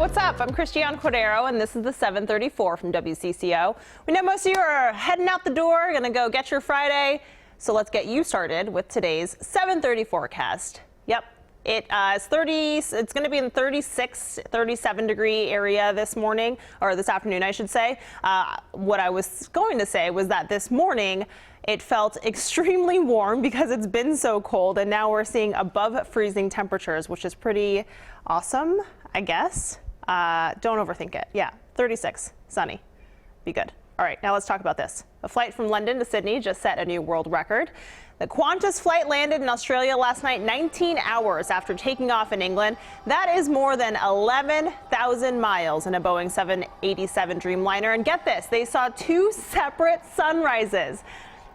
What's up? I'm Christiane Cordero, and this is the 734 from WCCO. We know most of you are heading out the door, going to go get your Friday, so let's get you started with today's 7:30 forecast. Yep, it's going to be in the 36, 37 degree area this morning, or this afternoon, I should say. What I was going to say was that this morning it felt extremely warm because it's been so cold, and now we're seeing above freezing temperatures, which is pretty awesome, I guess. Don't overthink it. Yeah, 36, sunny. Be good. All right, now let's talk about this. A flight from London to Sydney just set a new world record. The Qantas flight landed in Australia last night 19 hours after taking off in England. That is more than 11,000 miles in a Boeing 787 Dreamliner. And get this, they saw two separate sunrises.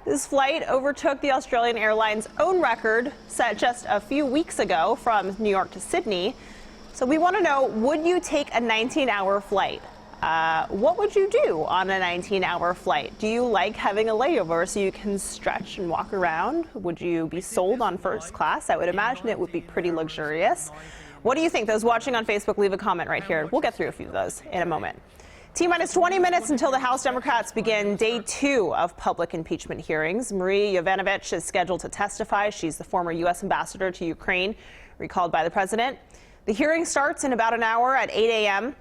This flight overtook the Australian Airlines' own record set just a few weeks ago from New York to Sydney. So we want to know, would you take a 19-hour flight? What would you do on a 19-hour flight? Do you like having a layover so you can stretch and walk around? Would you be sold on first class? I would imagine it would be pretty luxurious. What do you think? Those watching on Facebook, leave a comment right here. We'll get through a few of those in a moment. T-minus 20 minutes until the House Democrats begin day 2 of public impeachment hearings. Marie Yovanovitch is scheduled to testify. She's the former U.S. ambassador to Ukraine, recalled by the president. The hearing starts in about an hour at 8 a.m.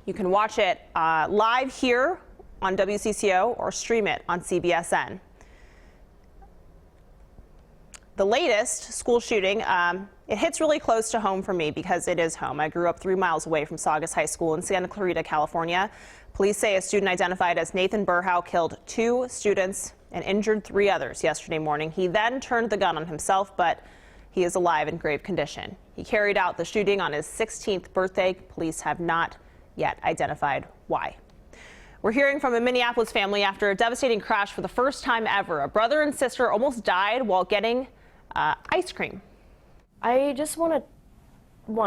You can watch it live here on WCCO or stream it on CBSN. The latest school shooting, it hits really close to home for me because it is home. I grew up 3 miles away from Saugus High School in Santa Clarita, California. Police say a student identified as Nathan Burhow killed 2 students and injured 3 others yesterday morning. He then turned the gun on himself, but he is alive in grave condition. He carried out the shooting on his 16th birthday. Police have not yet identified why. We're hearing from a Minneapolis family after a devastating crash for the first time ever. A brother and sister almost died while getting ice cream. I just want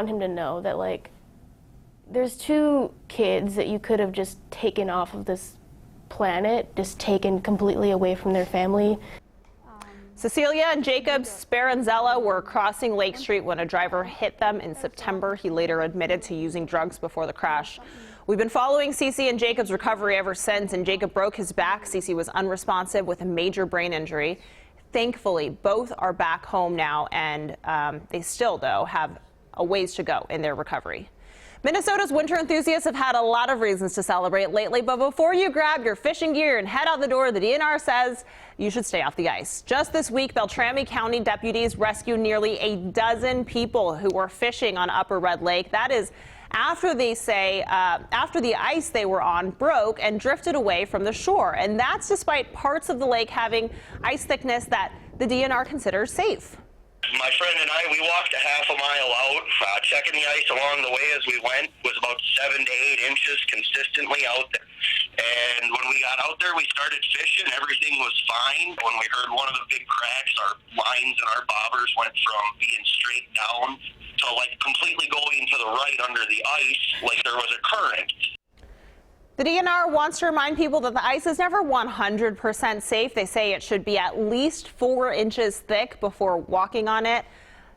him to know that, like, there's 2 kids that you could have just taken off of this planet, just taken completely away from their family. Cecilia and Jacob Speranzella were crossing Lake Street when a driver hit them in September. He later admitted to using drugs before the crash. We've been following Cece and Jacob's recovery ever since, and Jacob broke his back. Cece was unresponsive with a major brain injury. Thankfully, both are back home now, and they still, though, have a ways to go in their recovery. Minnesota's winter enthusiasts have had a lot of reasons to celebrate lately, but before you grab your fishing gear and head out the door, the DNR says you should stay off the ice. Just this week, Beltrami County deputies rescued nearly a dozen people who were fishing on Upper Red Lake. That is after they say after the ice they were on broke and drifted away from the shore. And that's despite parts of the lake having ice thickness that the DNR considers safe. My friend and I, we walked a half a mile out, checking the ice along the way as we went. It was about 7 to 8 inches consistently out there. And when we got out there, we started fishing. Everything was fine. When we heard one of the big cracks, our lines and our bobbers went from being straight down to like completely going to the right under the ice, like there was a current. The DNR wants to remind people that the ice is never 100% safe. They say it should be at least 4 inches thick before walking on it.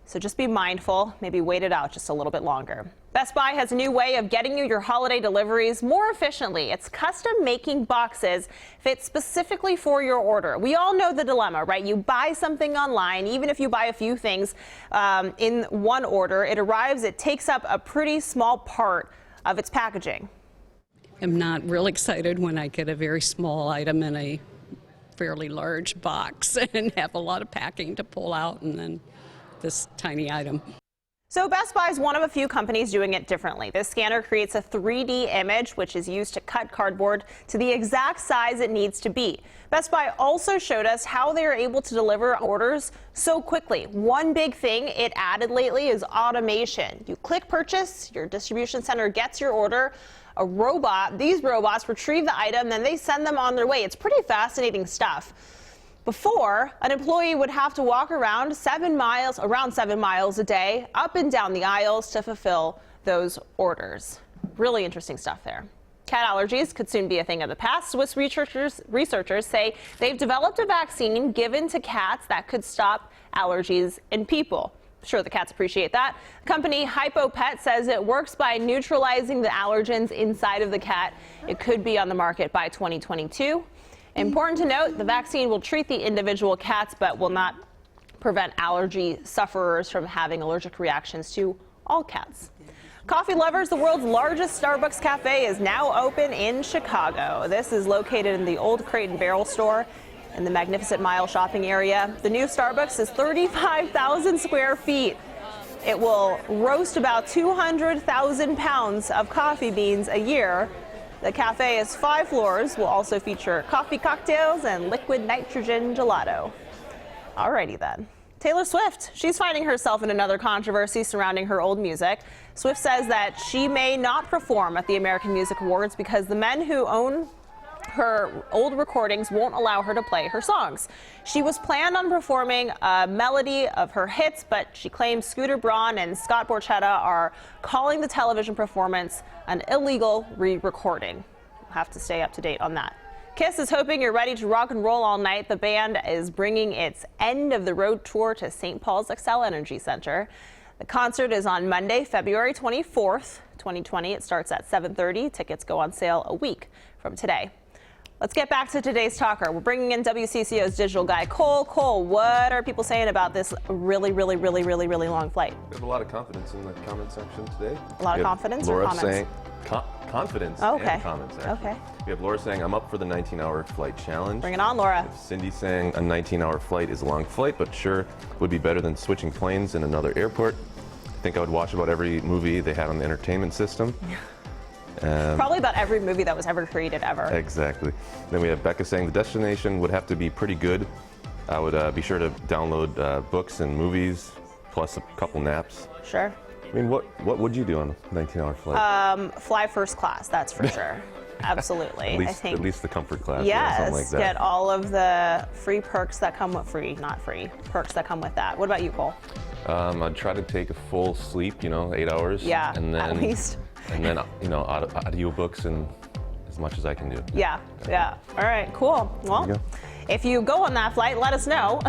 So just be mindful, maybe wait it out just a little bit longer. Best Buy has a new way of getting you your holiday deliveries more efficiently. It's custom making boxes fit specifically for your order. We all know the dilemma, right? You buy something online, even if you buy a few things in one order, it arrives, it takes up a pretty small part of its packaging. I'm not real excited when I get a very small item in a fairly large box and have a lot of packing to pull out, and then this tiny item. So Best Buy is one of a few companies doing it differently. This scanner creates a 3D image, which is used to cut cardboard to the exact size it needs to be. Best Buy also showed us how they are able to deliver orders so quickly. One big thing it added lately is automation. You click purchase, your distribution center gets your order. These robots retrieve the item, then they send them on their way. It's pretty fascinating stuff. Before, an employee would have to walk around 7 miles a day, up and down the aisles to fulfill those orders. Really interesting stuff there. Cat allergies could soon be a thing of the past. Swiss researchers say they've developed a vaccine given to cats that could stop allergies in people. Sure, the cats appreciate that. Company HypoPet says it works by neutralizing the allergens inside of the cat. It could be on the market by 2022. Important to note, the vaccine will treat the individual cats but will not prevent allergy sufferers from having allergic reactions to all cats. Coffee lovers, the world's largest Starbucks cafe is now open in Chicago. This is located in the old Crate and Barrel store in the Magnificent Mile shopping area. The new Starbucks is 35,000 square feet. It will roast about 200,000 pounds of coffee beans a year. The cafe is 5 floors, will also feature coffee cocktails and liquid nitrogen gelato. Alrighty then. Taylor Swift, she's finding herself in another controversy surrounding her old music. Swift says that she may not perform at the American Music Awards because the men who own her old recordings won't allow her to play her songs. She was planned on performing a melody of her hits, but she claims Scooter Braun and Scott Borchetta are calling the television performance an illegal re-recording. We'll have to stay up to date on that. Kiss is hoping you're ready to rock and roll all night. The band is bringing its end of the road tour to St. Paul's Xcel Energy Center. The concert is on Monday, February 24th, 2020. It starts at 7:30. Tickets go on sale a week from today. Let's get back to today's talker. We're bringing in WCCO's digital guy, Cole. Cole, what are people saying about this really long flight? We have a lot of confidence in the comment section today. A lot of confidence or Laura comments? saying confidence and comments, actually. Okay. We have Laura saying, I'm up for the 19-hour flight challenge. Bring it on, Laura. Cindy saying, a 19-hour flight is a long flight, but sure would be better than switching planes in another airport. I think I would watch about every movie they had on the entertainment system. Probably about every movie that was ever created ever. Exactly. Then we have Becca saying the destination would have to be pretty good. I would be sure to download books and movies, plus a couple naps. Sure. I mean, what would you do on a 19-hour flight? Fly first class, that's for sure. Absolutely. At least the comfort class. Yes, or something like that. get all of the free perks that come with perks that come with that. What about you, Cole? I'd try to take a full sleep, 8 hours. Yeah, and then, at least. And then, audiobooks and as much as I can do. Yeah. All right, cool. Well, if you go on that flight, let us know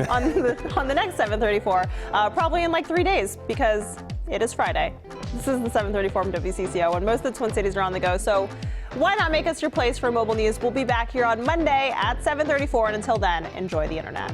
on the next 734, probably in like 3 days because it is Friday. This is the 734 from WCCO, and most of the Twin Cities are on the go, so why not make us your place for mobile news? We'll be back here on Monday at 7:34, and until then, enjoy the internet.